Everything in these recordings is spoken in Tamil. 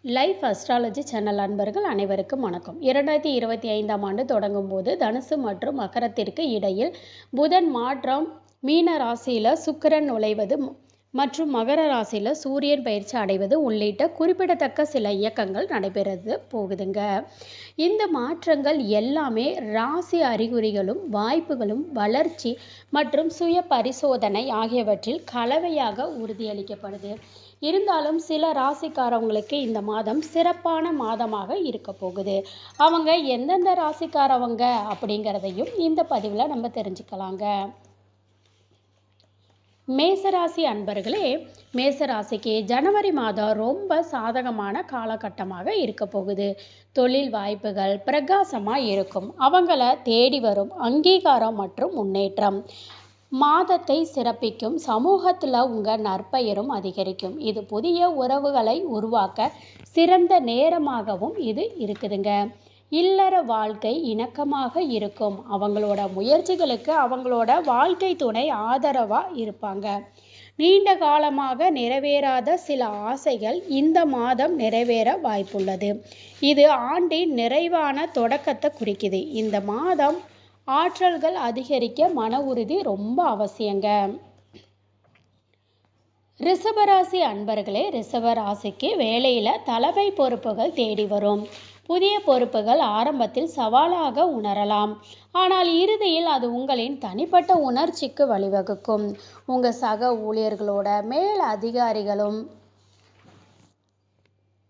லைஃப் அஸ்ட்ராலஜி சேனல் அன்பர்கள் அனைவருக்கும் வணக்கம். 2025ஆம் ஆண்டு தொடங்கும் போது தனுசு மற்றும் மகரத்திற்கு இடையில் புதன் மாற்றம், மீன ராசியில் சுக்கிரன் நுழைவது மற்றும் மகர ராசியில் சூரியன் பயிற்சி அடைவது உள்ளிட்ட குறிப்பிடத்தக்க சில இயக்கங்கள் நடைபெறது போகுதுங்க. இந்த மாற்றங்கள் எல்லாமே ராசி அறிகுறிகளும் வாய்ப்புகளும் வளர்ச்சி மற்றும் சுய பரிசோதனை ஆகியவற்றில் கலவையாக உறுதியளிக்கப்படுது. இருந்தாலும் சில ராசிக்காரவங்களுக்கு இந்த மாதம் சிறப்பான மாதமாக இருக்க போகுது. அவங்க எந்தெந்த ராசிக்காரவங்க அப்படிங்கிறதையும் இந்த பதிவில் நம்ம தெரிஞ்சுக்கலாங்க. மேசராசி அன்பர்களே, மேசராசிக்கு ஜனவரி மாதம் ரொம்ப சாதகமான காலகட்டமாக இருக்க போகுது. தொழில் வாய்ப்புகள் பிரகாசமாக இருக்கும். அவங்கள தேடி வரும் அங்கீகாரம் மற்றும் முன்னேற்றம் மாதத்தை சிறப்பிக்கும். சமூகத்தில் உங்கள் நற்பெயரும் அதிகரிக்கும். இது புதிய உறவுகளை உருவாக்க சிறந்த நேரமாகவும் இது இருக்குதுங்க. இல்லற வாழ்க்கை இணக்கமாக இருக்கும். அவங்களோட முயற்சிகளுக்கு அவங்களோட வாழ்க்கை துணை ஆதரவாக இருப்பாங்க. நீண்ட காலமாக நிறைவேறாத சில ஆசைகள் இந்த மாதம் நிறைவேற வாய்ப்புள்ளது. இது ஆண்டின் நிறைவான தொடக்கத்தை குறிக்குது. இந்த மாதம் ஆற்றல்கள் அதிகரிக்க மன உறுதி ரொம்ப அவசியங்க. ரிஷபராசி அன்பர்களே, ரிஷபராசிக்கு வேலையில் தலைமை பொறுப்புகள் தேடி வரும். புதிய பொறுப்புகள் ஆரம்பத்தில் சவாலாக உணரலாம். ஆனால் இறுதியில் அது உங்களின் தனிப்பட்ட உணர்ச்சிக்கு வழிவகுக்கும். உங்கள் சக ஊழியர்களோட மேல் அதிகாரிகளும்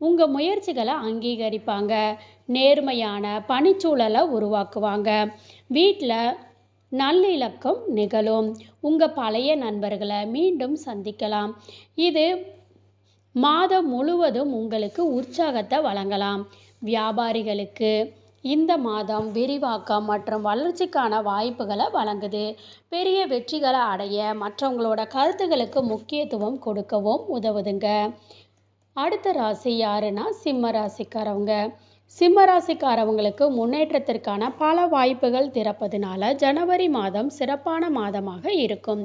உங்கள் முயற்சிகளை அங்கீகரிப்பாங்க. நேர்மையான பணிச்சூழலை உருவாக்குவாங்க. வீட்டில் நல்லிணக்கம் நிகழும். உங்கள் பழைய நண்பர்களை மீண்டும் சந்திக்கலாம். இது மாதம் முழுவதும் உங்களுக்கு உற்சாகத்தை வழங்கலாம். வியாபாரிகளுக்கு இந்த மாதம் விரிவாக்கம் மற்றும் வளர்ச்சிக்கான வாய்ப்புகளை வழங்குது. பெரிய வெற்றிகளை அடைய மற்றவங்களோட கருத்துக்களுக்கு முக்கியத்துவம் கொடுக்கவும் உதவுதுங்க. அடுத்த ராசி யாருன்னா சிம்ம ராசிக்காரவங்க. சிம்ம ராசிக்காரவங்களுக்கு முன்னேற்றத்திற்கான பல வாய்ப்புகள் திறப்பதனால ஜனவரி மாதம் சிறப்பான மாதமாக இருக்கும்.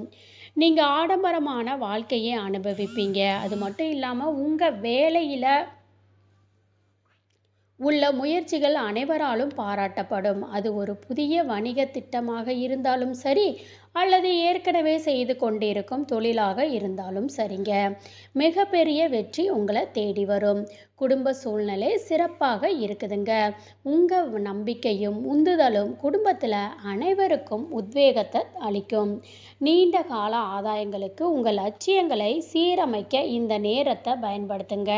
நீங்கள் ஆடம்பரமான வாழ்க்கையை அனுபவிப்பீங்க. அது மட்டும் இல்லாமல் உங்கள் வேலையில் உள்ள முயற்சிகள் அனைவராலும் பாராட்டப்படும். அது ஒரு புதிய வணிக திட்டமாக இருந்தாலும் சரி, அல்லது ஏற்கனவே செய்து கொண்டிருக்கும் தொழிலாக இருந்தாலும் சரிங்க, மிகப்பெரிய வெற்றி உங்களை தேடி வரும். குடும்ப சூழ்நிலை சிறப்பாக இருக்குதுங்க. உங்கள் நம்பிக்கையும் உந்துதலும் குடும்பத்தில் அனைவருக்கும் உத்வேகத்தை அளிக்கும். நீண்ட கால ஆதாயங்களுக்கு உங்கள் லட்சியங்களை சீரமைக்க இந்த நேரத்தை பயன்படுத்துங்க.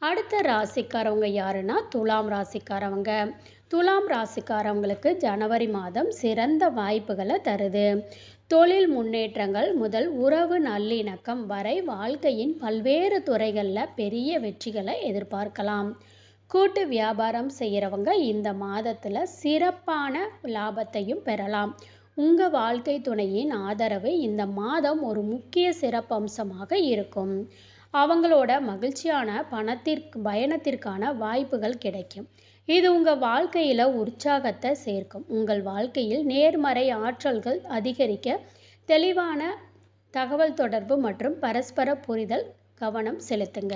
அடுத்த ராசிக்காரவங்க யாருன்னா துலாம் ராசிக்காரவங்க. துலாம் ராசிக்காரவங்களுக்கு ஜனவரி மாதம் சிறந்த வாய்ப்புகளை தருது. தொழில் முன்னேற்றங்கள் முதல் உறவு நல்லிணக்கம் வரை வாழ்க்கையின் பல்வேறு துறைகளில் பெரிய வெற்றிகளை எதிர்பார்க்கலாம். கூட்டு வியாபாரம் செய்கிறவங்க இந்த மாதத்தில் சிறப்பான லாபத்தையும் பெறலாம். உங்கள் வாழ்க்கை துணையின் ஆதரவு இந்த மாதம் ஒரு முக்கிய சிறப்பம்சமாக இருக்கும். அவங்களோட மகிழ்ச்சியான பயணத்திற்கான வாய்ப்புகள் கிடைக்கும். இது உங்கள் வாழ்க்கையில் உற்சாகத்தை சேர்க்கும். உங்கள் வாழ்க்கையில் நேர்மறை ஆற்றல்கள் அதிகரிக்க தெளிவான தகவல் தொடர்பு மற்றும் பரஸ்பர புரிதல் கவனம் செலுத்துங்க.